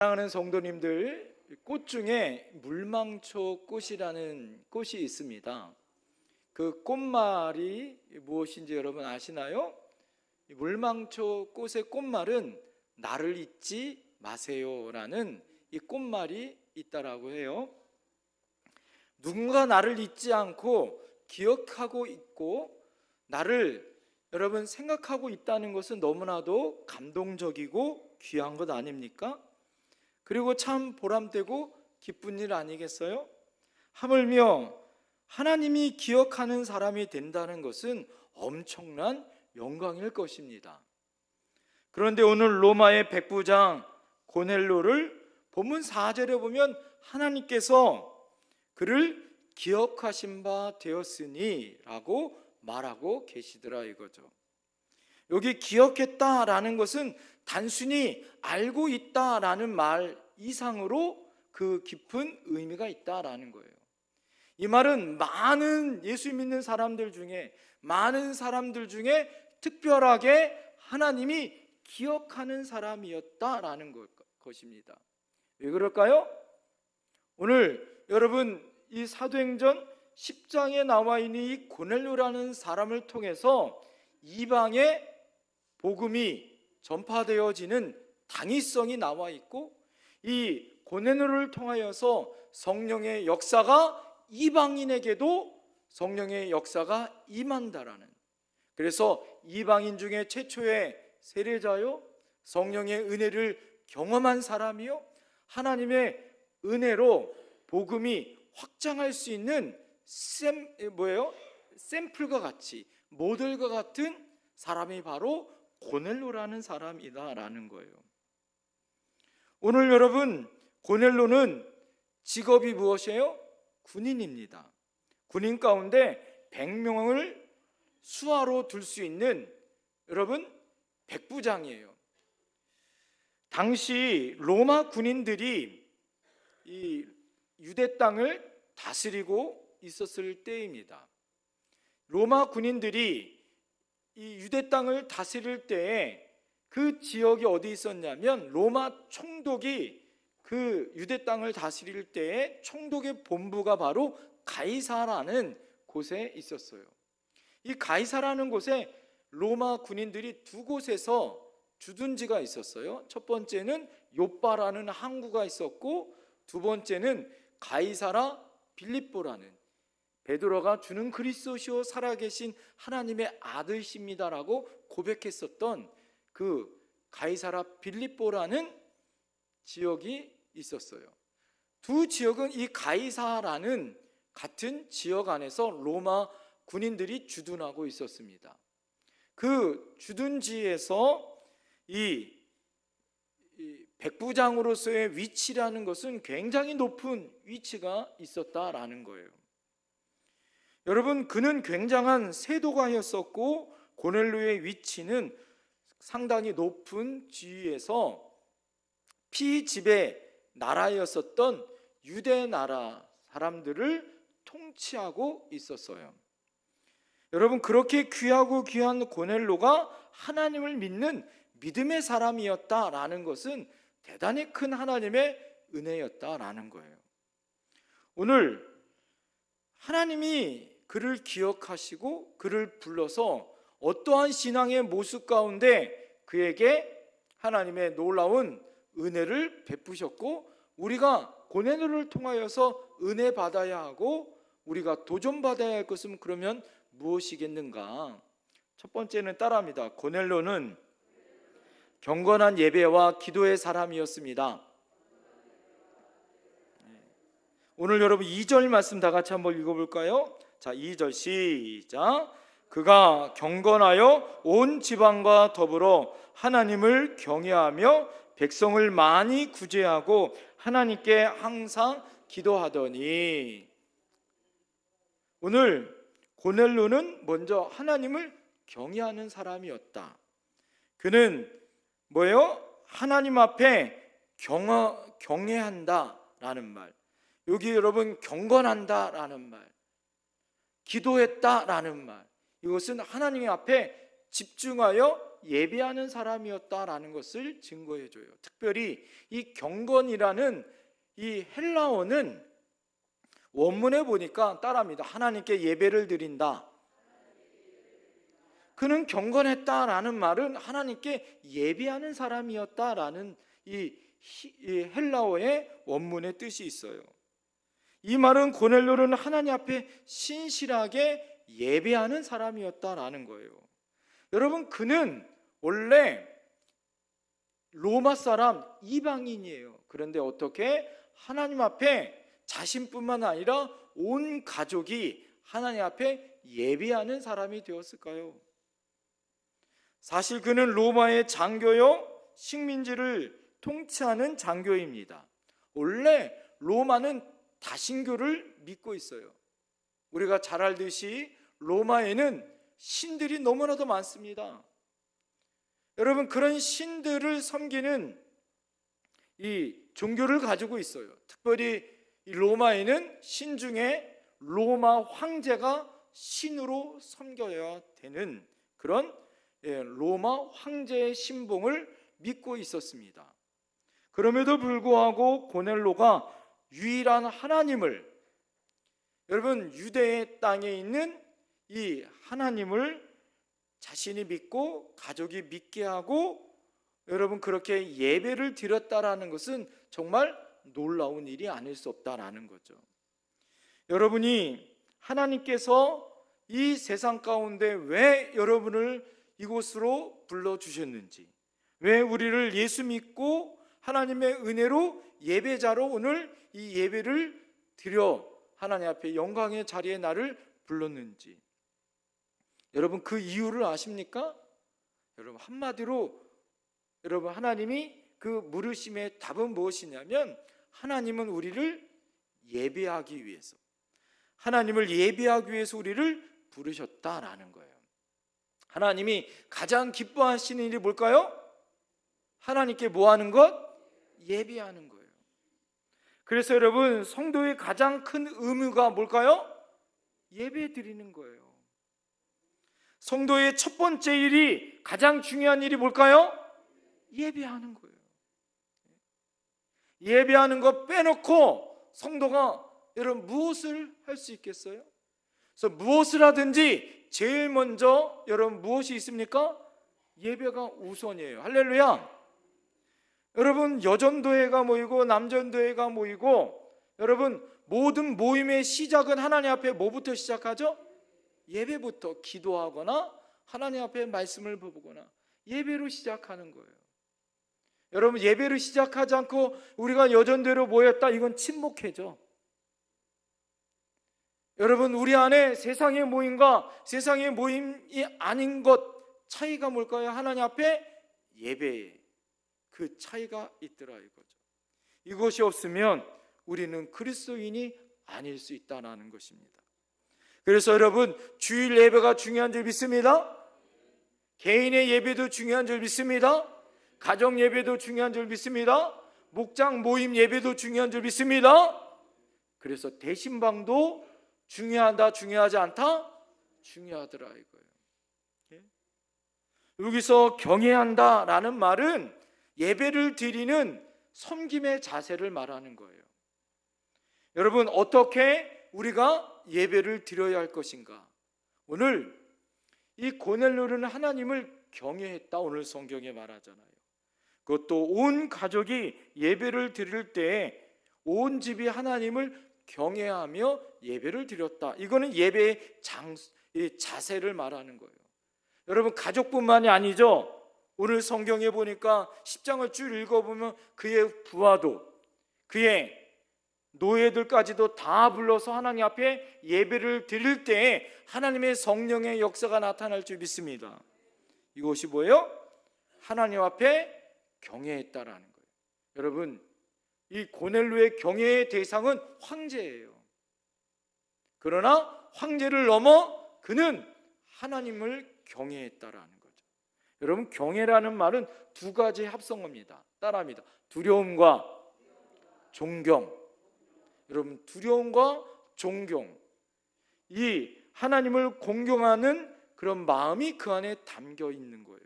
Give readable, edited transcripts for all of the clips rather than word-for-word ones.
사랑하는 성도님들, 꽃 중에 물망초 꽃이라는 꽃이 있습니다. 그 꽃말이 무엇인지 여러분 아시나요? 물망초 꽃의 꽃말은 나를 잊지 마세요라는 이 꽃말이 있다라고 해요. 누군가 나를 잊지 않고 기억하고 있고 나를 여러분 생각하고 있다는 것은 너무나도 감동적이고 귀한 것 아닙니까? 그리고 참 보람되고 기쁜 일 아니겠어요? 하물며 하나님이 기억하는 사람이 된다는 것은 엄청난 영광일 것입니다. 그런데 오늘 로마의 백부장 고넬료를 본문 4절에 보면 하나님께서 그를 기억하신 바 되었으니 라고 말하고 계시더라 이거죠. 여기 기억했다라는 것은 단순히 알고 있다라는 말 이상으로 그 깊은 의미가 있다라는 거예요. 이 말은 많은 예수 믿는 사람들 중에 특별하게 하나님이 기억하는 사람이었다라는 것입니다. 왜 그럴까요? 오늘 여러분 이 사도행전 10장에 나와 있는 이 고넬료라는 사람을 통해서 이방의 복음이 전파되어지는 당위성이 나와 있고 이 고넬료를 통하여서 성령의 역사가 이방인에게도 성령의 역사가 임한다라는, 그래서 이방인 중에 최초의 세례자요, 성령의 은혜를 경험한 사람이요, 하나님의 은혜로 복음이 확장할 수 있는 샘플과 같이 모델과 같은 사람이 바로 고넬료라는 사람이다라는 거예요. 오늘 여러분 고넬료는 직업이 무엇이에요? 군인입니다. 군인 가운데 100명을 수하로 둘 수 있는 여러분 백부장이에요. 당시 로마 군인들이 이 유대 땅을 다스리고 있었을 때입니다. 로마 군인들이 이 유대 땅을 다스릴 때에 그 지역이 어디 있었냐면 로마 총독이 그 유대 땅을 다스릴 때에 총독의 본부가 바로 가이사라는 곳에 있었어요. 이 가이사라는 곳에 로마 군인들이 두 곳에서 주둔지가 있었어요. 첫 번째는 요빠라는 항구가 있었고 두 번째는 가이사라 빌립보라는, 베드로가 주는 그리스도시요 살아계신 하나님의 아들이십니다라고 고백했었던 그 가이사라 빌립보라는 지역이 있었어요. 두 지역은 이 가이사라는 같은 지역 안에서 로마 군인들이 주둔하고 있었습니다. 그 주둔지에서 이 백부장으로서의 위치라는 것은 굉장히 높은 위치가 있었다라는 거예요. 여러분, 그는 굉장한 세도가였었고 고넬료의 위치는 상당히 높은 지위에서 피지배 나라였었던 유대 나라 사람들을 통치하고 있었어요. 여러분, 그렇게 귀하고 귀한 고넬료가 하나님을 믿는 믿음의 사람이었다라는 것은 대단히 큰 하나님의 은혜였다라는 거예요. 오늘 하나님이 그를 기억하시고 그를 불러서 어떠한 신앙의 모습 가운데 그에게 하나님의 놀라운 은혜를 베푸셨고 우리가 고넬료를 통하여서 은혜 받아야 하고 우리가 도전받아야 할 것은 그러면 무엇이겠는가? 첫 번째는 따라합니다. 고넬료는 경건한 예배와 기도의 사람이었습니다. 오늘 여러분 2절 말씀 다 같이 한번 읽어볼까요? 자, 2절 시작. 그가 경건하여 온 지방과 더불어 하나님을 경외하며 백성을 많이 구제하고 하나님께 항상 기도하더니. 오늘 고넬료는 먼저 하나님을 경외하는 사람이었다. 그는 뭐예요? 하나님 앞에 경외한다라는 말. 여기 여러분 경건한다라는 말, 기도했다라는 말, 이것은 하나님 앞에 집중하여 예배하는 사람이었다라는 것을 증거해 줘요. 특별히 이 경건이라는 이 헬라어는 원문에 보니까 따라합니다. 하나님께 예배를 드린다. 그는 경건했다라는 말은 하나님께 예배하는 사람이었다라는 이 헬라어의 원문의 뜻이 있어요. 이 말은 고넬료는 하나님 앞에 신실하게 예배하는 사람이었다라는 거예요. 여러분, 그는 원래 로마 사람 이방인이에요. 그런데 어떻게 하나님 앞에 자신뿐만 아니라 온 가족이 하나님 앞에 예배하는 사람이 되었을까요? 사실 그는 로마의 장교요, 식민지를 통치하는 장교입니다. 원래 로마는 다신교를 믿고 있어요. 우리가 잘 알듯이 로마에는 신들이 너무나도 많습니다. 여러분, 그런 신들을 섬기는 이 종교를 가지고 있어요. 특별히 이 로마에는 신 중에 로마 황제가 신으로 섬겨야 되는 그런 로마 황제의 신봉을 믿고 있었습니다. 그럼에도 불구하고 고넬로가 유일한 하나님을, 여러분, 유대의 땅에 있는 이 하나님을 자신이 믿고 가족이 믿게 하고 여러분 그렇게 예배를 드렸다라는 것은 정말 놀라운 일이 아닐 수 없다라는 거죠. 여러분이 하나님께서 이 세상 가운데 왜 여러분을 이곳으로 불러주셨는지, 왜 우리를 예수 믿고 하나님의 은혜로 예배자로 오늘 이 예배를 드려 하나님 앞에 영광의 자리에 나를 불렀는지 여러분 그 이유를 아십니까? 여러분 한마디로 여러분 하나님이 그 물으심의 답은 무엇이냐면 하나님은 우리를 예배하기 위해서, 하나님을 예배하기 위해서 우리를 부르셨다라는 거예요. 하나님이 가장 기뻐하시는 일이 뭘까요? 하나님께 뭐 하는 것? 예배하는 거예요. 그래서 여러분 성도의 가장 큰 의무가 뭘까요? 예배 드리는 거예요. 성도의 첫 번째 일이, 가장 중요한 일이 뭘까요? 예배하는 거예요. 예배하는 거 빼놓고 성도가 여러분 무엇을 할 수 있겠어요? 그래서 무엇을 하든지 제일 먼저 여러분 무엇이 있습니까? 예배가 우선이에요. 할렐루야. 여러분 여전도회가 모이고 남전도회가 모이고 여러분 모든 모임의 시작은 하나님 앞에 뭐부터 시작하죠? 예배부터, 기도하거나 하나님 앞에 말씀을 보거나 예배로 시작하는 거예요. 여러분 예배를 시작하지 않고 우리가 여전대로 모였다, 이건 침묵회죠. 여러분 우리 안에 세상의 모임과 세상의 모임이 아닌 것 차이가 뭘까요? 하나님 앞에 예배에 그 차이가 있더라 이거죠. 이것이 없으면 우리는 그리스도인이 아닐 수 있다는 것입니다. 그래서 여러분 주일 예배가 중요한 줄 믿습니다. 개인의 예배도 중요한 줄 믿습니다. 가정 예배도 중요한 줄 믿습니다. 목장 모임 예배도 중요한 줄 믿습니다. 그래서 대신방도 중요하다, 중요하지 않다? 중요하더라 이거예요. 여기서 경외한다라는 말은 예배를 드리는 섬김의 자세를 말하는 거예요. 여러분 어떻게 우리가 예배를 드려야 할 것인가? 오늘 이 고넬료는 하나님을 경외했다 오늘 성경에 말하잖아요. 그것도 온 가족이 예배를 드릴 때 온 집이 하나님을 경외하며 예배를 드렸다. 이거는 예배의 자세를 말하는 거예요. 여러분 가족뿐만이 아니죠. 오늘 성경에 보니까 10장을 쭉 읽어보면 그의 부하도 그의 노예들까지도 다 불러서 하나님 앞에 예배를 드릴 때 하나님의 성령의 역사가 나타날 줄 믿습니다. 이것이 뭐예요? 하나님 앞에 경외했다라는 거예요. 여러분 이 고넬료의 경외의 대상은 황제예요. 그러나 황제를 넘어 그는 하나님을 경외했다라는 거죠. 여러분 경외라는 말은 두 가지 합성어입니다. 따라합니다. 두려움과 존경. 여러분 두려움과 존경, 이 하나님을 공경하는 그런 마음이 그 안에 담겨 있는 거예요.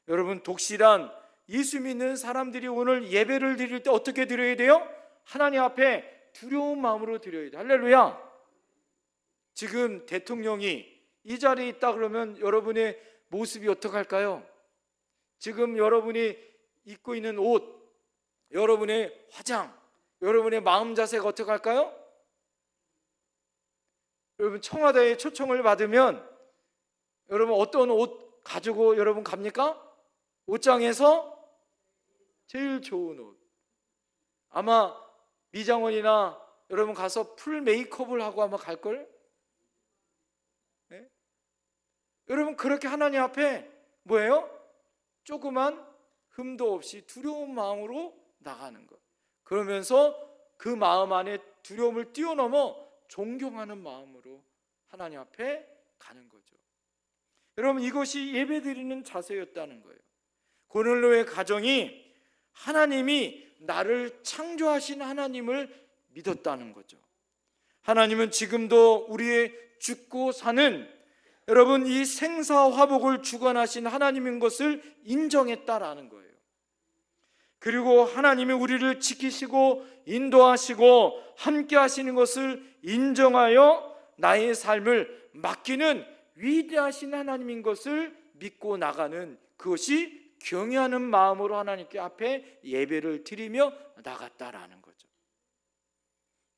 여러분, 독실한 예수 믿는 사람들이 오늘 예배를 드릴 때 어떻게 드려야 돼요? 하나님 앞에 두려운 마음으로 드려야 돼요. 할렐루야. 지금 대통령이 이 자리에 있다 그러면 여러분의 모습이 어떡할까요? 지금 여러분이 입고 있는 옷, 여러분의 화장, 여러분의 마음 자세가 어떡할까요? 여러분, 청와대에 초청을 받으면 여러분 어떤 옷 가지고 여러분 갑니까? 옷장에서 제일 좋은 옷. 아마 미장원이나 여러분 가서 풀 메이크업을 하고 아마 갈걸? 네? 여러분, 그렇게 하나님 앞에 뭐예요? 조그만 흠도 없이 두려운 마음으로 나가는 것. 그러면서 그 마음 안에 두려움을 뛰어넘어 존경하는 마음으로 하나님 앞에 가는 거죠. 여러분, 이것이 예배드리는 자세였다는 거예요. 고넬료의 가정이 하나님이 나를 창조하신 하나님을 믿었다는 거죠. 하나님은 지금도 우리의 죽고 사는 여러분 이 생사화복을 주관하신 하나님인 것을 인정했다라는 거예요. 그리고 하나님이 우리를 지키시고 인도하시고 함께 하시는 것을 인정하여 나의 삶을 맡기는 위대하신 하나님인 것을 믿고 나가는, 그것이 경외하는 마음으로 하나님께 앞에 예배를 드리며 나갔다라는 거죠.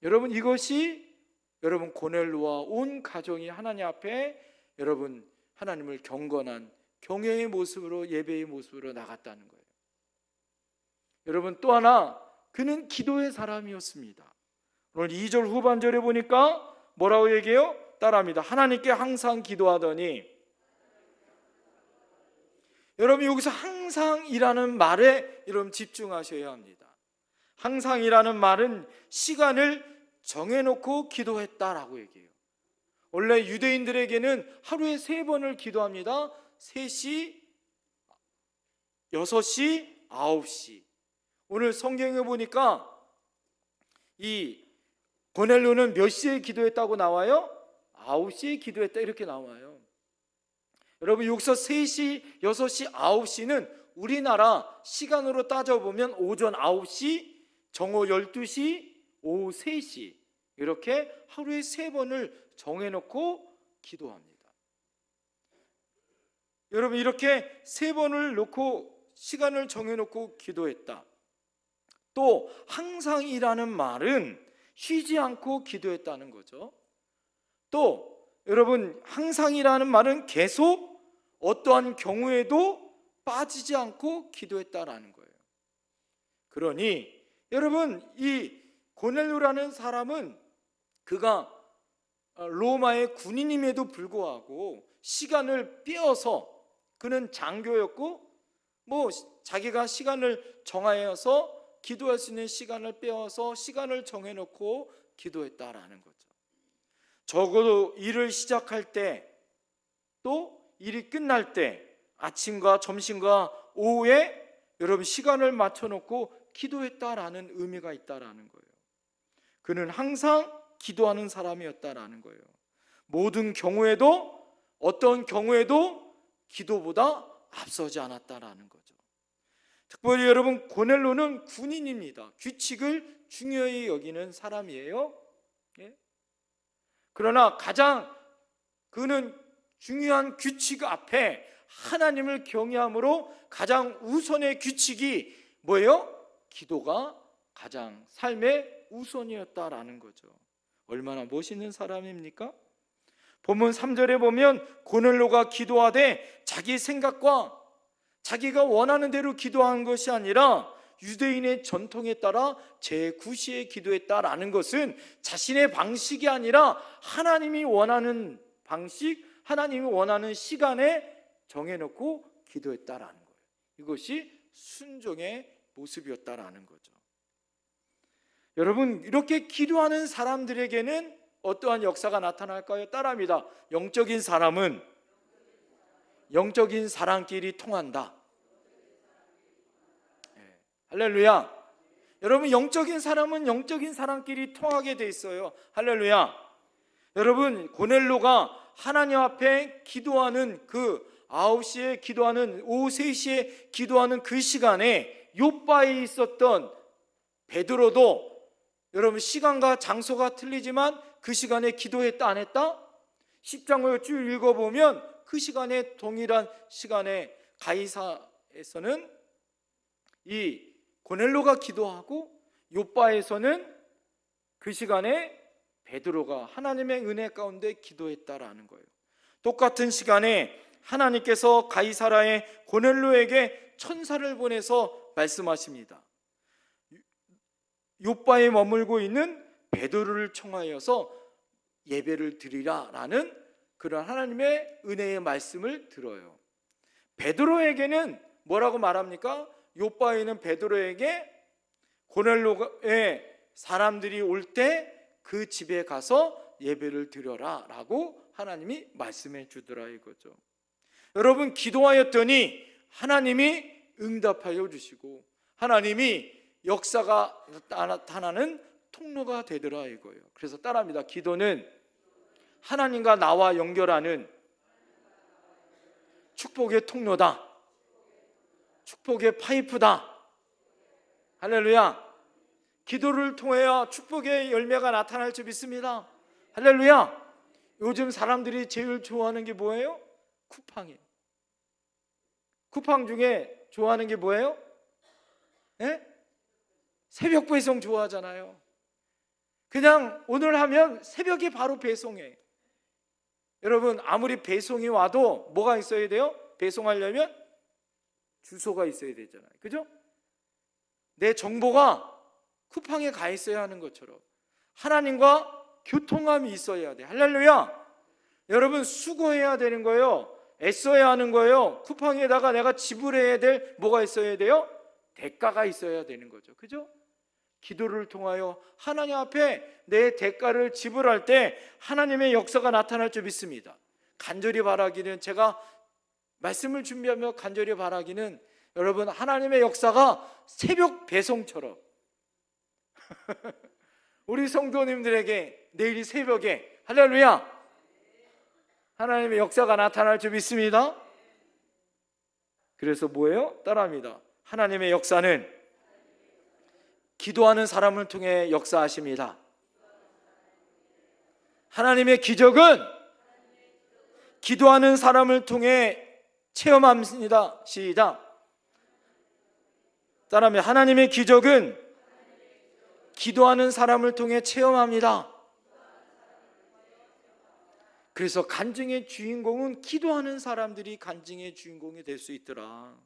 여러분, 이것이 여러분 고넬료와 온 가정이 하나님 앞에 여러분 하나님을 경건한 경외의 모습으로, 예배의 모습으로 나갔다는 거예요. 여러분, 또 하나, 그는 기도의 사람이었습니다. 오늘 2절 후반절에 보니까 뭐라고 얘기해요? 따라합니다. 하나님께 항상 기도하더니. 여러분, 여기서 항상이라는 말에 여러분 집중하셔야 합니다. 항상이라는 말은 시간을 정해놓고 기도했다라고 얘기해요. 원래 유대인들에게는 하루에 3번을 기도합니다. 3시, 6시, 9시. 오늘 성경에 보니까 이 고넬료는 몇 시에 기도했다고 나와요? 9시에 기도했다 이렇게 나와요. 여러분, 여기서 3시, 6시, 9시는 우리나라 시간으로 따져보면 오전 9시, 정오 12시, 오후 3시, 이렇게 하루에 3번을 정해놓고 기도합니다. 여러분, 이렇게 3번을 놓고 시간을 정해놓고 기도했다. 또 항상이라는 말은 쉬지 않고 기도했다는 거죠. 또 여러분, 항상이라는 말은 계속 어떠한 경우에도 빠지지 않고 기도했다라는 거예요. 그러니 여러분, 이 고넬료라는 사람은 그가 로마의 군인임에도 불구하고 시간을 빼어서, 그는 장교였고 뭐 자기가 시간을 정하여서 기도할 수 있는 시간을 빼어서 시간을 정해놓고 기도했다라는 거죠. 적어도 일을 시작할 때, 또 일이 끝날 때, 아침과 점심과 오후에 여러분 시간을 맞춰놓고 기도했다라는 의미가 있다라는 거예요. 그는 항상 기도하는 사람이었다라는 거예요. 모든 경우에도, 어떤 경우에도 기도보다 앞서지 않았다라는 거죠. 특별히 여러분, 고넬료는 군인입니다. 규칙을 중요히 여기는 사람이에요. 예? 그러나 가장 그는 중요한 규칙 앞에 하나님을 경외함으로 가장 우선의 규칙이 뭐예요? 기도가 가장 삶의 우선이었다라는 거죠. 얼마나 멋있는 사람입니까? 본문 3절에 보면 고넬료가 기도하되 자기 생각과 자기가 원하는 대로 기도한 것이 아니라 유대인의 전통에 따라 제9시에 기도했다라는 것은 자신의 방식이 아니라 하나님이 원하는 방식, 하나님이 원하는 시간에 정해놓고 기도했다라는 거예요. 이것이 순종의 모습이었다라는 거죠. 여러분, 이렇게 기도하는 사람들에게는 어떠한 역사가 나타날까요? 따라합니다. 영적인 사람은 영적인 사람끼리 통한다. 네. 할렐루야. 여러분, 영적인 사람은 영적인 사람끼리 통하게 돼 있어요. 할렐루야. 여러분, 고넬료가 하나님 앞에 기도하는 그 9시에 기도하는, 오후 3시에 기도하는 그 시간에 요바에 있었던 베드로도 여러분 시간과 장소가 틀리지만 그 시간에 기도했다 안 했다? 10장을 쭉 읽어보면 그 시간에 동일한 시간에 가이사에서는 이 고넬로가 기도하고 요바에서는 그 시간에 베드로가 하나님의 은혜 가운데 기도했다라는 거예요. 똑같은 시간에 하나님께서 가이사라의 고넬로에게 천사를 보내서 말씀하십니다. 요바에 머물고 있는 베드로를 청하여서 예배를 드리라라는 그런 하나님의 은혜의 말씀을 들어요. 베드로에게는 뭐라고 말합니까? 요바에 있는 베드로에게 고넬로의 사람들이 올 때 그 집에 가서 예배를 드려라 라고 하나님이 말씀해 주더라 이거죠. 여러분, 기도하였더니 하나님이 응답하여 주시고 하나님이 역사가 나타나는 통로가 되더라 이거예요. 그래서 따라합니다. 기도는 하나님과 나와 연결하는 축복의 통로다. 축복의 파이프다. 할렐루야. 기도를 통하여 축복의 열매가 나타날 줄 믿습니다. 할렐루야. 요즘 사람들이 제일 좋아하는 게 뭐예요? 쿠팡이에요. 쿠팡 중에 좋아하는 게 뭐예요? 네? 새벽 배송 좋아하잖아요. 그냥 오늘 하면 새벽에 바로 배송해. 여러분, 아무리 배송이 와도 뭐가 있어야 돼요? 배송하려면 주소가 있어야 되잖아요. 그죠? 내 정보가 쿠팡에 가 있어야 하는 것처럼 하나님과 교통함이 있어야 돼. 할렐루야. 여러분, 수고해야 되는 거예요. 애써야 하는 거예요. 쿠팡에다가 내가 지불해야 될 뭐가 있어야 돼요? 대가가 있어야 되는 거죠. 그죠? 기도를 통하여 하나님 앞에 내 대가를 지불할 때 하나님의 역사가 나타날 줄 믿습니다. 간절히 바라기는, 제가 말씀을 준비하며 간절히 바라기는, 여러분, 하나님의 역사가 새벽 배송처럼 우리 성도님들에게 내일 새벽에, 할렐루야, 하나님의 역사가 나타날 줄 믿습니다. 그래서 뭐예요? 따라합니다. 하나님의 역사는 기도하는 사람을 통해 역사하십니다. 하나님의 기적은 기도하는 사람을 통해 체험합니다. 시작. 따라하면 하나님의 기적은 기도하는 사람을 통해 체험합니다. 그래서 간증의 주인공은 기도하는 사람들이 간증의 주인공이 될 수 있더라.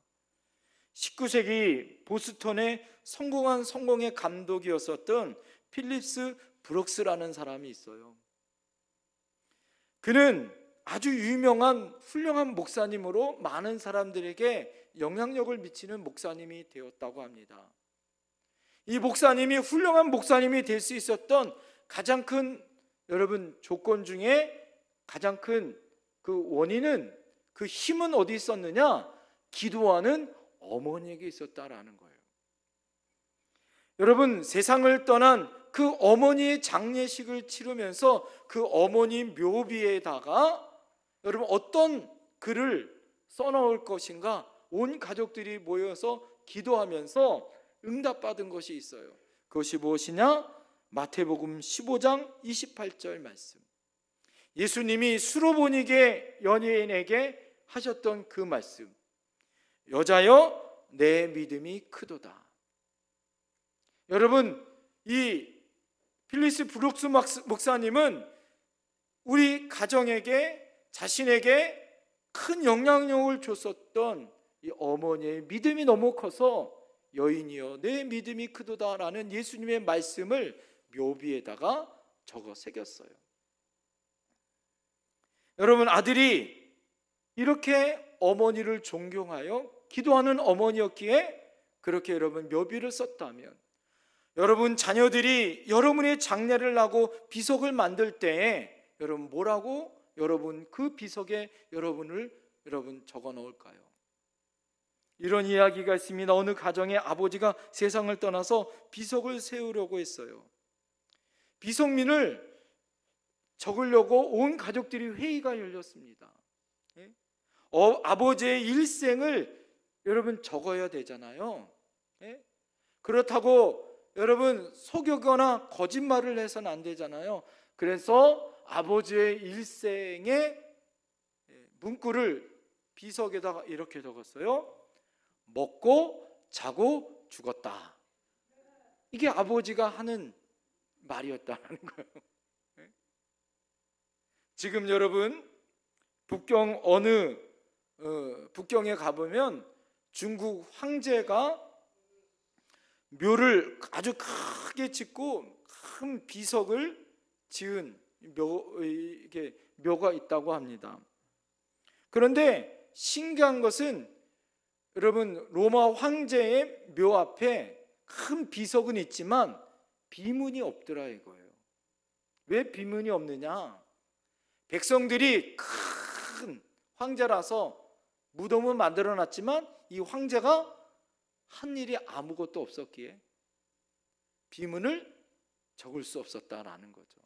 19세기 보스턴의 성공의 감독이었었던 필립스 브룩스라는 사람이 있어요. 그는 아주 유명한 훌륭한 목사님으로 많은 사람들에게 영향력을 미치는 목사님이 되었다고 합니다. 이 목사님이 훌륭한 목사님이 될 수 있었던 가장 큰, 여러분, 조건 중에 가장 큰 그 원인은, 그 힘은 어디 있었느냐? 기도하는 어머니에게 있었다라는 거예요. 여러분, 세상을 떠난 그 어머니의 장례식을 치르면서 그 어머니 묘비에다가 여러분 어떤 글을 써놓을 것인가, 온 가족들이 모여서 기도하면서 응답받은 것이 있어요. 그것이 무엇이냐? 마태복음 15장 28절 말씀. 예수님이 수로보니게 여인에게 하셨던 그 말씀. 여자여, 내 믿음이 크도다. 여러분, 이 필립스 브룩스 목사님은 우리 가정에게, 자신에게 큰 영향력을 줬었던 이 어머니의 믿음이 너무 커서 여인이여 내 믿음이 크도다라는 예수님의 말씀을 묘비에다가 적어 새겼어요. 여러분, 아들이 이렇게 어머니를 존경하여 기도하는 어머니였기에 그렇게 여러분 묘비를 썼다면, 여러분 자녀들이 여러분의 장례를 하고 비석을 만들 때에 여러분 뭐라고 여러분 그 비석에 여러분 적어 놓을까요? 이런 이야기가 있습니다. 어느 가정의 아버지가 세상을 떠나서 비석을 세우려고 했어요. 비석민을 적으려고 온 가족들이 회의가 열렸습니다. 아버지의 일생을 여러분 적어야 되잖아요. 예? 그렇다고 여러분 속이거나 거짓말을 해서는 안 되잖아요. 그래서 아버지의 일생의 문구를 비석에다가 이렇게 적었어요. 먹고 자고 죽었다. 이게 아버지가 하는 말이었다는 거예요. 지금 여러분 북경에 가보면 중국 황제가 묘를 아주 크게 짓고 큰 비석을 지은 묘가 있다고 합니다. 그런데 신기한 것은 여러분 로마 황제의 묘 앞에 큰 비석은 있지만 비문이 없더라 이거예요. 왜 비문이 없느냐? 백성들이 큰 황제라서 무덤을 만들어 놨지만 이 황제가 한 일이 아무것도 없었기에 비문을 적을 수 없었다라는 거죠.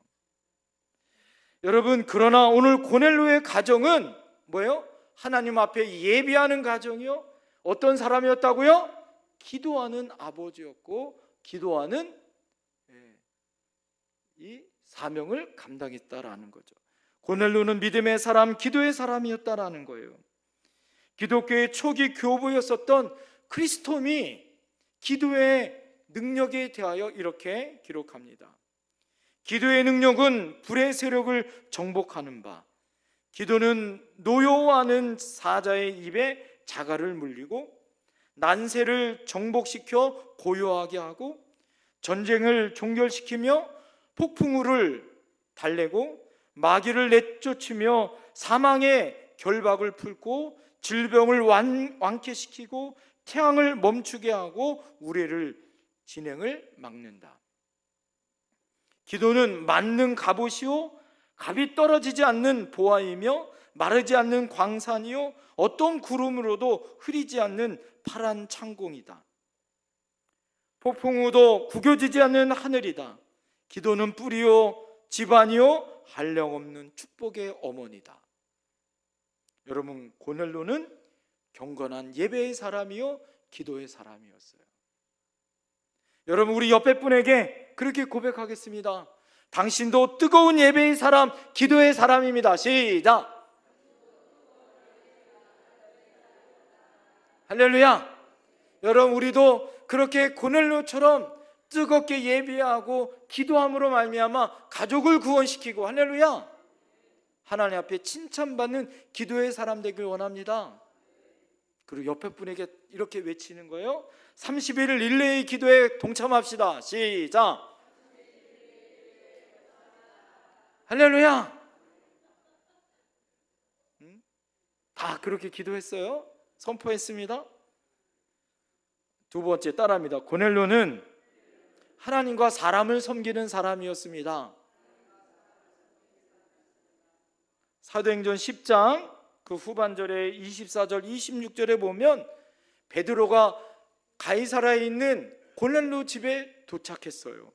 여러분, 그러나 오늘 고넬료의 가정은 뭐예요? 하나님 앞에 예배하는 가정이요. 어떤 사람이었다고요? 기도하는 아버지였고 기도하는 이 사명을 감당했다라는 거죠. 고넬료는 믿음의 사람, 기도의 사람이었다라는 거예요. 기독교의 초기 교부였었던 크리스톰이 기도의 능력에 대하여 이렇게 기록합니다. 기도의 능력은 불의 세력을 정복하는 바, 기도는 노여워하는 사자의 입에 자갈을 물리고 난세를 정복시켜 고요하게 하고 전쟁을 종결시키며 폭풍우를 달래고 마귀를 내쫓으며 사망의 결박을 풀고 질병을 완쾌시키고 태양을 멈추게 하고 우레를 진행을 막는다. 기도는 맞는 갑옷이요 갑이 떨어지지 않는 보화이며 마르지 않는 광산이요 어떤 구름으로도 흐리지 않는 파란 창공이다. 폭풍우도 구겨지지 않는 하늘이다. 기도는 뿌리요 집안이요 한량없는 축복의 어머니다. 여러분, 고넬료는 경건한 예배의 사람이요 기도의 사람이었어요. 여러분, 우리 옆에 분에게 그렇게 고백하겠습니다. 당신도 뜨거운 예배의 사람, 기도의 사람입니다. 시작. 할렐루야. 여러분, 우리도 그렇게 고넬료처럼 뜨겁게 예배하고 기도함으로 말미암아 가족을 구원시키고, 할렐루야, 하나님 앞에 칭찬받는 기도의 사람 되길 원합니다. 그리고 옆에 분에게 이렇게 외치는 거예요. 30일 릴레이 기도에 동참합시다. 시작. 할렐루야. 다 그렇게 기도했어요. 선포했습니다. 두 번째 따라합니다. 고넬료는 하나님과 사람을 섬기는 사람이었습니다. 사도행전 10장 그 후반절에 24절 26절에 보면 베드로가 가이사라에 있는 고넬료 집에 도착했어요.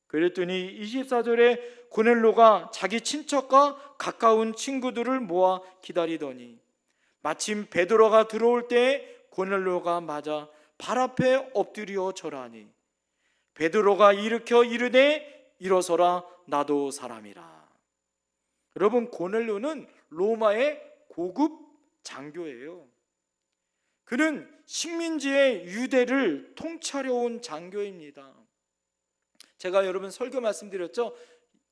그랬더니 24절에 고넬료가 자기 친척과 가까운 친구들을 모아 기다리더니 마침 베드로가 들어올 때 고넬료가 맞아 발 앞에 엎드려 절하니 베드로가 일으켜 이르되 일어서라 나도 사람이라. 여러분, 고넬료는 로마의 고급 장교예요. 그는 식민지의 유대를 통찰해온 장교입니다. 제가 여러분 설교 말씀드렸죠.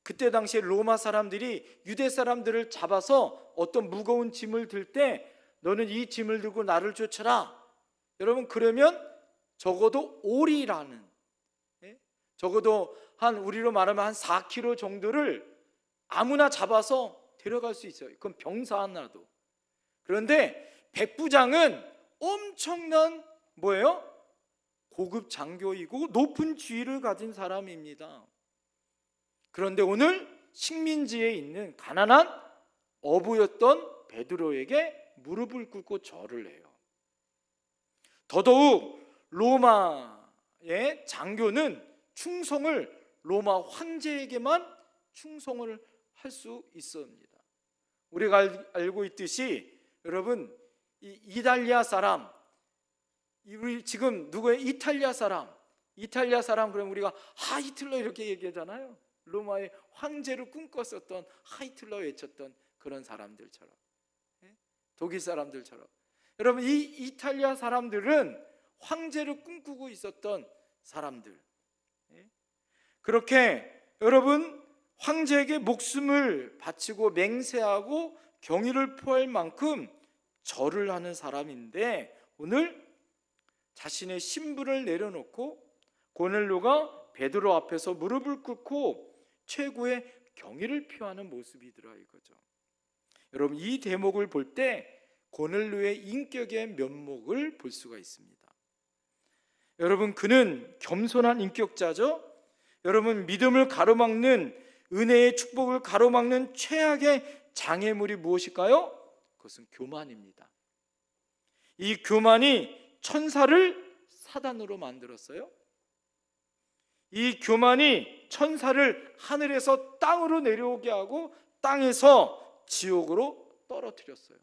그때 당시에 로마 사람들이 유대 사람들을 잡아서 어떤 무거운 짐을 들 때 너는 이 짐을 들고 나를 쫓아라. 여러분, 그러면 적어도 오리라는, 적어도 한 우리로 말하면 한 4kg 정도를 아무나 잡아서 데려갈 수 있어요. 그건 병사 하나도. 그런데 백부장은 엄청난 뭐예요? 고급 장교이고 높은 지위를 가진 사람입니다. 그런데 오늘 식민지에 있는 가난한 어부였던 베드로에게 무릎을 꿇고 절을 해요. 더더욱 로마의 장교는 충성을 로마 황제에게만 충성을 할 수 있습니다. 우리가 알고 있듯이 여러분, 이탈리아 사람, 우리 지금 누구예요? 이탈리아 사람 그러면 우리가 하이틀러 이렇게 얘기하잖아요. 로마의 황제를 꿈꿨었던 하이틀러 외쳤던 그런 사람들처럼, 독일 사람들처럼. 여러분, 이 이탈리아 사람들은 황제를 꿈꾸고 있었던 사람들. 그렇게 여러분 황제에게 목숨을 바치고 맹세하고 경의를 표할 만큼 절을 하는 사람인데, 오늘 자신의 신분을 내려놓고 고넬료가 베드로 앞에서 무릎을 꿇고 최고의 경의를 표하는 모습이더라 이거죠. 여러분, 이 대목을 볼 때 고넬료의 인격의 면목을 볼 수가 있습니다. 여러분, 그는 겸손한 인격자죠. 여러분, 믿음을 가로막는, 은혜의 축복을 가로막는 최악의 장애물이 무엇일까요? 그것은 교만입니다. 이 교만이 천사를 사단으로 만들었어요. 이 교만이 천사를 하늘에서 땅으로 내려오게 하고 땅에서 지옥으로 떨어뜨렸어요.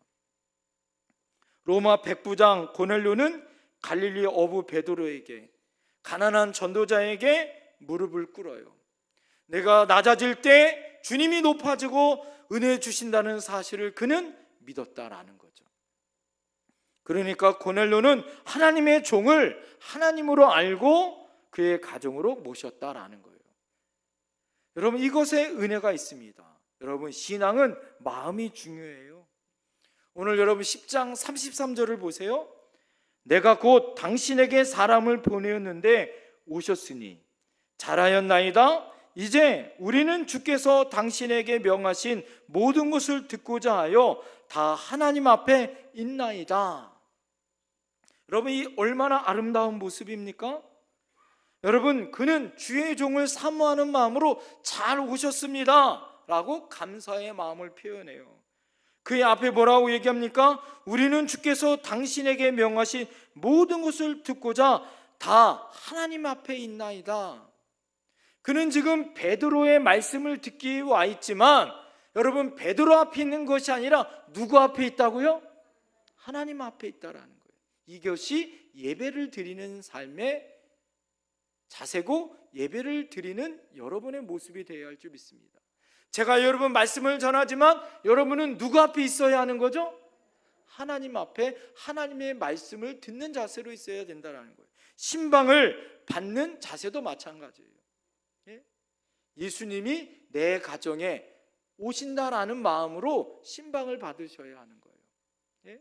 로마 백부장 고넬료는 갈릴리 어부 베드로에게, 가난한 전도자에게 무릎을 꿇어요. 내가 낮아질 때 주님이 높아지고 은혜 주신다는 사실을 그는 믿었다라는 거죠. 그러니까 고넬료는 하나님의 종을 하나님으로 알고 그의 가정으로 모셨다라는 거예요. 여러분, 이것에 은혜가 있습니다. 여러분, 신앙은 마음이 중요해요. 오늘 여러분 10장 33절을 보세요. 내가 곧 당신에게 사람을 보내었는데 오셨으니 잘하였나이다. 이제 우리는 주께서 당신에게 명하신 모든 것을 듣고자 하여 다 하나님 앞에 있나이다. 여러분, 이 얼마나 아름다운 모습입니까? 여러분, 그는 주의 종을 사모하는 마음으로 잘 오셨습니다 라고 감사의 마음을 표현해요. 그의 앞에 뭐라고 얘기합니까? 우리는 주께서 당신에게 명하신 모든 것을 듣고자 다 하나님 앞에 있나이다. 그는 지금 베드로의 말씀을 듣기 와 있지만, 여러분, 베드로 앞에 있는 것이 아니라 누구 앞에 있다고요? 하나님 앞에 있다라는 거예요. 이것이 예배를 드리는 삶의 자세고 예배를 드리는 여러분의 모습이 되어야 할 줄 믿습니다. 제가 여러분 말씀을 전하지만 여러분은 누구 앞에 있어야 하는 거죠? 하나님 앞에 하나님의 말씀을 듣는 자세로 있어야 된다는 거예요. 신방을 받는 자세도 마찬가지예요. 예수님이 내 가정에 오신다라는 마음으로 신방을 받으셔야 하는 거예요.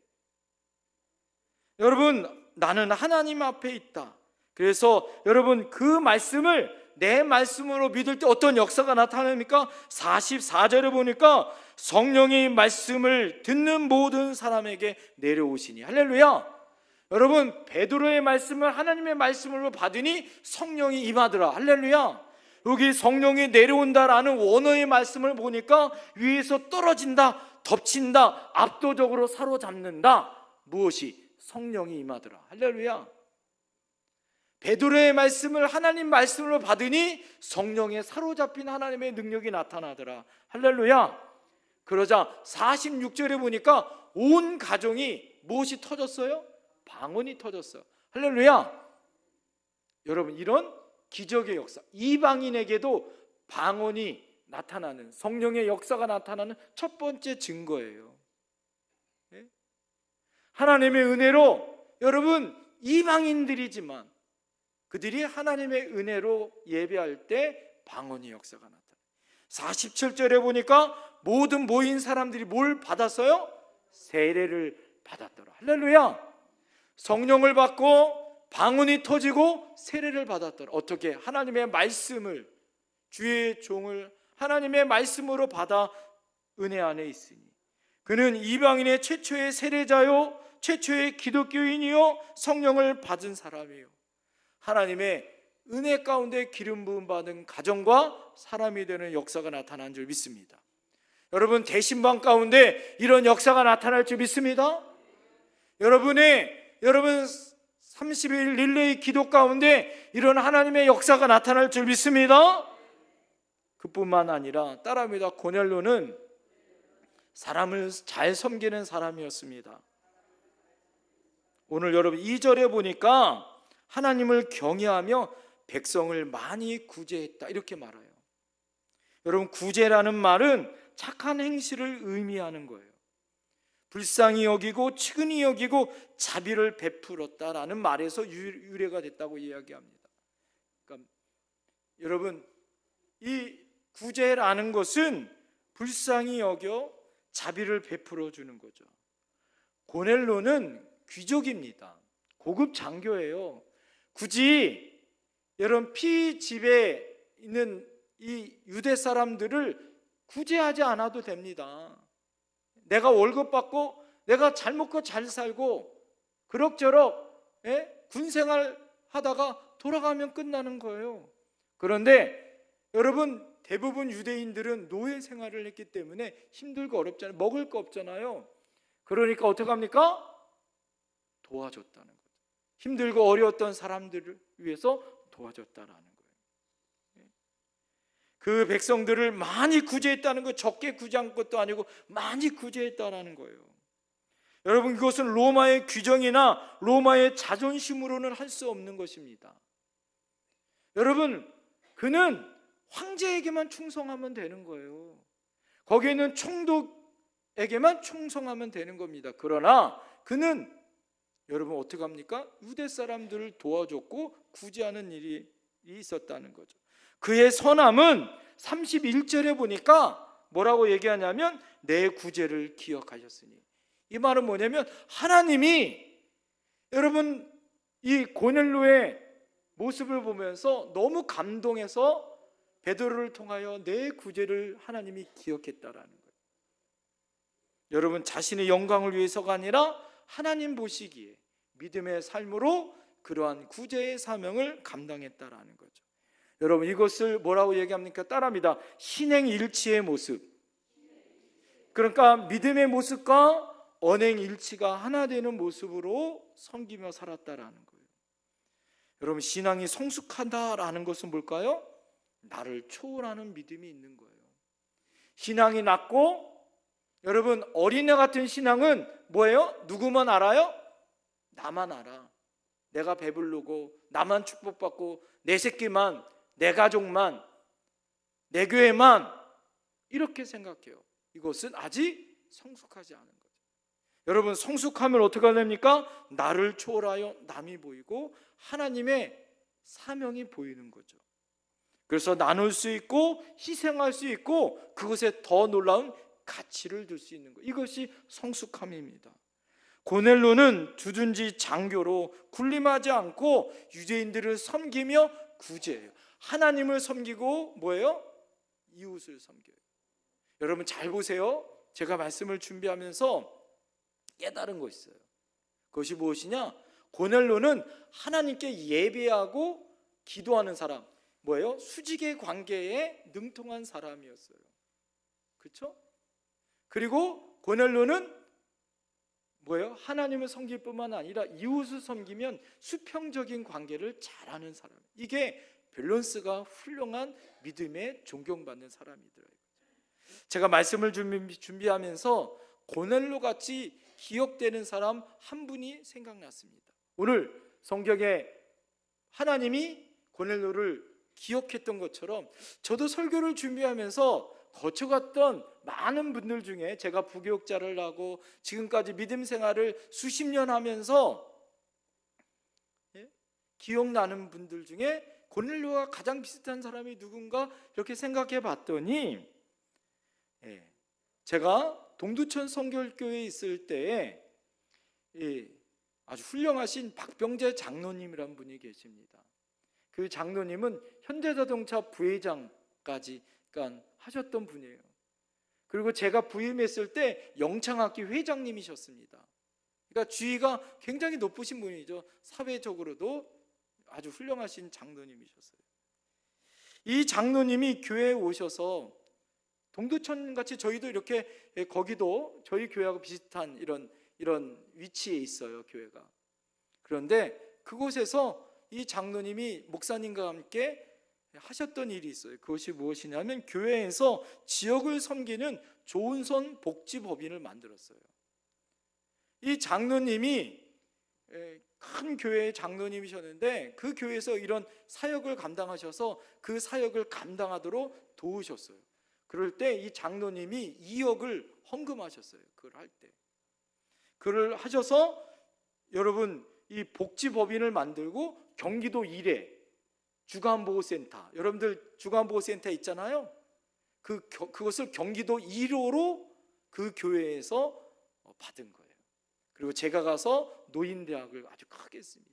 여러분, 나는 하나님 앞에 있다. 그래서 여러분, 그 말씀을 내 말씀으로 믿을 때 어떤 역사가 나타납니까? 44절에 보니까 성령이 말씀을 듣는 모든 사람에게 내려오시니. 할렐루야. 여러분, 베드로의 말씀을 하나님의 말씀으로 받으니 성령이 임하더라. 할렐루야. 여기 성령이 내려온다라는 원어의 말씀을 보니까 위에서 떨어진다, 덮친다, 압도적으로 사로잡는다. 무엇이? 성령이 임하더라. 할렐루야. 베드로의 말씀을 하나님 말씀으로 받으니 성령에 사로잡힌 하나님의 능력이 나타나더라. 할렐루야. 그러자 46절에 보니까 온 가정이 무엇이 터졌어요? 방언이 터졌어요. 할렐루야. 여러분, 이런 기적의 역사, 이방인에게도 방언이 나타나는, 성령의 역사가 나타나는 첫 번째 증거예요. 하나님의 은혜로 여러분, 이방인들이지만 그들이 하나님의 은혜로 예배할 때 방언의 역사가 나타나요. 47절에 보니까 모든 모인 사람들이 뭘 받았어요? 세례를 받았더라. 할렐루야. 성령을 받고 방언이 터지고 세례를 받았더라. 어떻게? 하나님의 말씀을, 주의 종을 하나님의 말씀으로 받아 은혜 안에 있으니. 그는 이방인의 최초의 세례자요 최초의 기독교인이요 성령을 받은 사람이에요. 하나님의 은혜 가운데 기름 부음 받은 가정과 사람이 되는 역사가 나타난 줄 믿습니다. 여러분, 대신방 가운데 이런 역사가 나타날 줄 믿습니다. 여러분 30일 릴레이 기도 가운데 이런 하나님의 역사가 나타날 줄 믿습니다. 그뿐만 아니라 따라합니다. 고넬료는 사람을 잘 섬기는 사람이었습니다. 오늘 여러분 2절에 보니까 하나님을 경외하며 백성을 많이 구제했다 이렇게 말해요. 여러분, 구제라는 말은 착한 행실을 의미하는 거예요. 불쌍히 여기고 측은히 여기고 자비를 베풀었다라는 말에서 유래가 됐다고 이야기합니다. 그러니까 여러분, 이 구제라는 것은 불쌍히 여겨 자비를 베풀어 주는 거죠. 고넬로는 귀족입니다. 고급 장교예요. 굳이 여러분 피집에 있는 이 유대 사람들을 구제하지 않아도 됩니다. 내가 월급 받고 내가 잘 먹고 잘 살고 그럭저럭 군생활 하다가 돌아가면 끝나는 거예요. 그런데 여러분, 대부분 유대인들은 노예 생활을 했기 때문에 힘들고 어렵잖아요. 먹을 거 없잖아요. 그러니까 어떻게 합니까? 도와줬다는 거죠. 힘들고 어려웠던 사람들을 위해서 도와줬다라는 거예요. 그 백성들을 많이 구제했다는 거, 적게 구제한 것도 아니고 많이 구제했다라는 거예요. 여러분, 그것은 로마의 규정이나 로마의 자존심으로는 할 수 없는 것입니다. 여러분, 그는 황제에게만 충성하면 되는 거예요. 거기에 있는 총독에게만 충성하면 되는 겁니다. 그러나 그는 여러분 어떻게 합니까? 유대 사람들을 도와줬고 구제하는 일이 있었다는 거죠. 그의 선함은 31절에 보니까 뭐라고 얘기하냐면 내 구제를 기억하셨으니, 이 말은 뭐냐면 하나님이 여러분 이 고넬로의 모습을 보면서 너무 감동해서 베드로를 통하여 내 구제를 하나님이 기억했다라는 거예요. 여러분, 자신의 영광을 위해서가 아니라 하나님 보시기에 믿음의 삶으로 그러한 구제의 사명을 감당했다라는 거죠. 여러분, 이것을 뭐라고 얘기합니까? 따라합니다. 신행일치의 모습. 그러니까 믿음의 모습과 언행일치가 하나 되는 모습으로 섬기며 살았다라는 거예요. 여러분, 신앙이 성숙하다라는 것은 뭘까요? 나를 초월하는 믿음이 있는 거예요. 신앙이 낮고, 여러분 어린애 같은 신앙은 뭐예요? 누구만 알아요? 나만 알아. 내가 배부르고 나만 축복받고 내 새끼만, 내 가족만, 내 교회만, 이렇게 생각해요. 이것은 아직 성숙하지 않은 거죠. 여러분, 성숙하면 어떻게 됩니까? 나를 초월하여 남이 보이고 하나님의 사명이 보이는 거죠. 그래서 나눌 수 있고 희생할 수 있고 그것에 더 놀라운 가치를 둘 수 있는 것, 이것이 성숙함입니다. 고넬로는 주둔지 장교로 군림하지 않고 유대인들을 섬기며 구제해요. 하나님을 섬기고 뭐예요? 이웃을 섬겨요. 여러분 잘 보세요. 제가 말씀을 준비하면서 깨달은 거 있어요. 그것이 무엇이냐? 고넬로는 하나님께 예배하고 기도하는 사람, 뭐예요? 수직의 관계에 능통한 사람이었어요. 그렇죠? 그리고 고넬로는 뭐예요? 하나님을 섬길 뿐만 아니라 이웃을 섬기면 수평적인 관계를 잘하는 사람. 이게 밸런스가 훌륭한 믿음에 존경받는 사람이더라고요. 제가 말씀을 준비하면서 고넬로 같이 기억되는 사람 한 분이 생각났습니다. 오늘 성경에 하나님이 고넬로를 기억했던 것처럼 저도 설교를 준비하면서 거쳐갔던 많은 분들 중에, 제가 부교육자를 하고 지금까지 믿음 생활을 수십 년 하면서 기억나는 분들 중에 고넬로와 가장 비슷한 사람이 누군가 이렇게 생각해 봤더니, 제가 동두천 성결교회에 있을 때에 아주 훌륭하신 박병재 장로님이란 분이 계십니다. 그 장로님은 현대자동차 부회장까지 하셨던 분이에요. 그리고 제가 부임했을 때 영창학기 회장님이셨습니다. 그러니까 지위가 굉장히 높으신 분이죠. 사회적으로도 아주 훌륭하신 장로님이셨어요. 이 장로님이 교회에 오셔서, 동두천 같이 저희도 이렇게 거기도 저희 교회하고 비슷한 이런 위치에 있어요, 교회가. 그런데 그곳에서 이 장로님이 목사님과 함께 하셨던 일이 있어요. 그것이 무엇이냐면 교회에서 지역을 섬기는 조은선 복지법인을 만들었어요. 이 장로님이 큰 교회의 장로님이셨는데 그 교회에서 이런 사역을 감당하셔서 그 사역을 감당하도록 도우셨어요. 그럴 때 이 장로님이 2억을 헌금하셨어요. 그걸 할 때. 그걸 하셔서 여러분 이 복지법인을 만들고 경기도 일에 주간보호센터, 여러분들 주간보호센터 있잖아요. 그것을 경기도 1호로 그 교회에서 받은 거예요. 그리고 제가 가서 노인대학을 아주 크게 했습니다.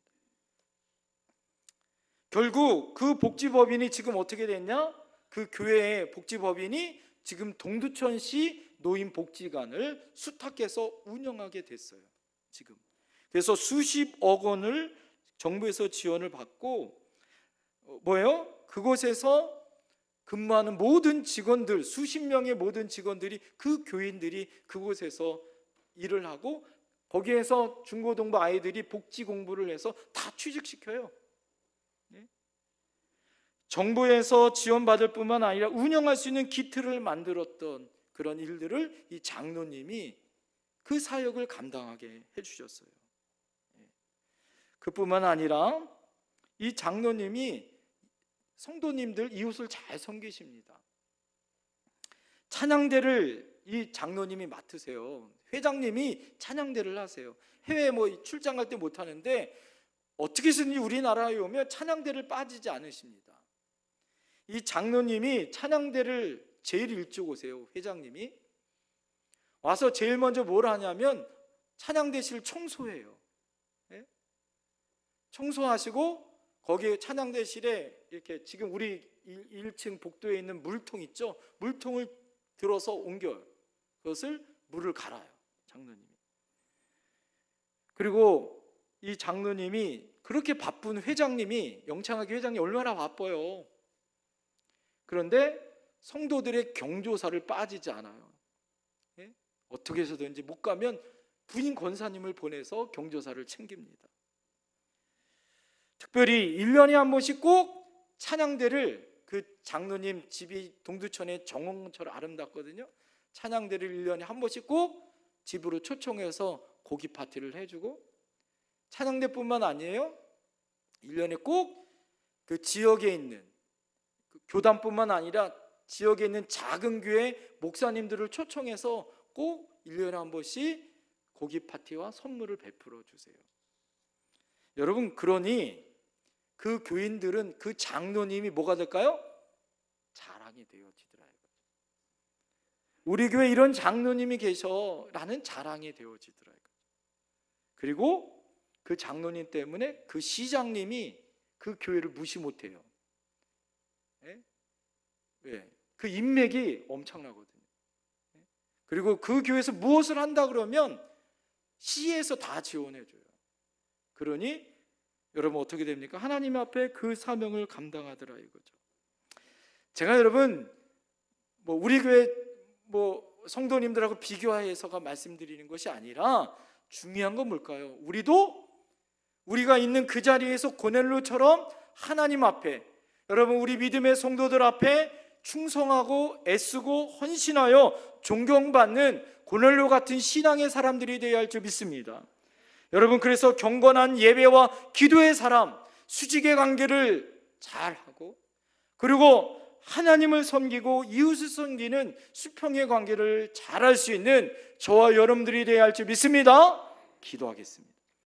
결국 그 복지법인이 지금 어떻게 됐냐? 그 교회의 복지법인이 지금 동두천시 노인복지관을 수탁해서 운영하게 됐어요. 지금 그래서 수십억 원을 정부에서 지원을 받고 그곳에서 근무하는 모든 직원들, 수십 명의 모든 직원들이, 그 교인들이 그곳에서 일을 하고 거기에서 중고등부 아이들이 복지 공부를 해서 다 취직시켜요. 정부에서 지원받을 뿐만 아니라 운영할 수 있는 기틀을 만들었던 그런 일들을 이 장로님이 그 사역을 감당하게 해주셨어요. 그뿐만 아니라 이 장로님이 성도님들, 이웃을 잘 섬기십니다. 찬양대를 이 장로님이 맡으세요. 회장님이 찬양대를 하세요. 해외 출장 갈 때 못 하는데 어떻게 해서든지 우리나라에 오면 찬양대를 빠지지 않으십니다. 이 장로님이 찬양대를 제일 일찍 오세요. 회장님이 와서 제일 먼저 뭘 하냐면 찬양대실 청소해요. 청소하시고 거기에 찬양대실에 이렇게 지금 우리 1층 복도에 있는 물통 있죠? 물통을 들어서 옮겨요. 그것을 물을 갈아요. 장로님이. 그리고 이 장로님이 그렇게 바쁜 회장님이, 영창하게 회장님이 얼마나 바빠요. 그런데 성도들의 경조사를 빠지지 않아요. 어떻게 해서든지 못 가면 부인 권사님을 보내서 경조사를 챙깁니다. 특별히 1년에 한 번씩 꼭 찬양대를, 그 장로님 집이 동두천에 정원처럼 아름답거든요. 찬양대를 1년에 한 번씩 꼭 집으로 초청해서 고기 파티를 해주고, 찬양대뿐만 아니에요. 1년에 꼭 그 지역에 있는 그 교단뿐만 아니라 지역에 있는 작은 교회 목사님들을 초청해서 꼭 1년에 한 번씩 고기 파티와 선물을 베풀어 주세요. 여러분, 그러니 그 교인들은 그 장로님이 뭐가 될까요? 자랑이 되어지더라. 우리 교회 이런 장로님이 계셔 라는 자랑이 되어지더라. 그리고 그 장로님 때문에 그 시장님이 그 교회를 무시 못해요. 그 인맥이 엄청나거든요. 그리고 그 교회에서 무엇을 한다 그러면 시에서 다 지원해줘요. 그러니 여러분 어떻게 됩니까? 하나님 앞에 그 사명을 감당하더라 이거죠. 제가 여러분 우리 교회 성도님들하고 비교해서가 말씀드리는 것이 아니라 중요한 건 뭘까요? 우리가 있는 그 자리에서 고넬료처럼 하나님 앞에, 여러분 우리 믿음의 성도들 앞에 충성하고 애쓰고 헌신하여 존경받는 고넬료 같은 신앙의 사람들이 되어야 할 줄 믿습니다. 여러분, 그래서 경건한 예배와 기도의 사람, 수직의 관계를 잘하고, 그리고 하나님을 섬기고 이웃을 섬기는 수평의 관계를 잘할 수 있는 저와 여러분들이 되어야 할 줄 믿습니다. 기도하겠습니다.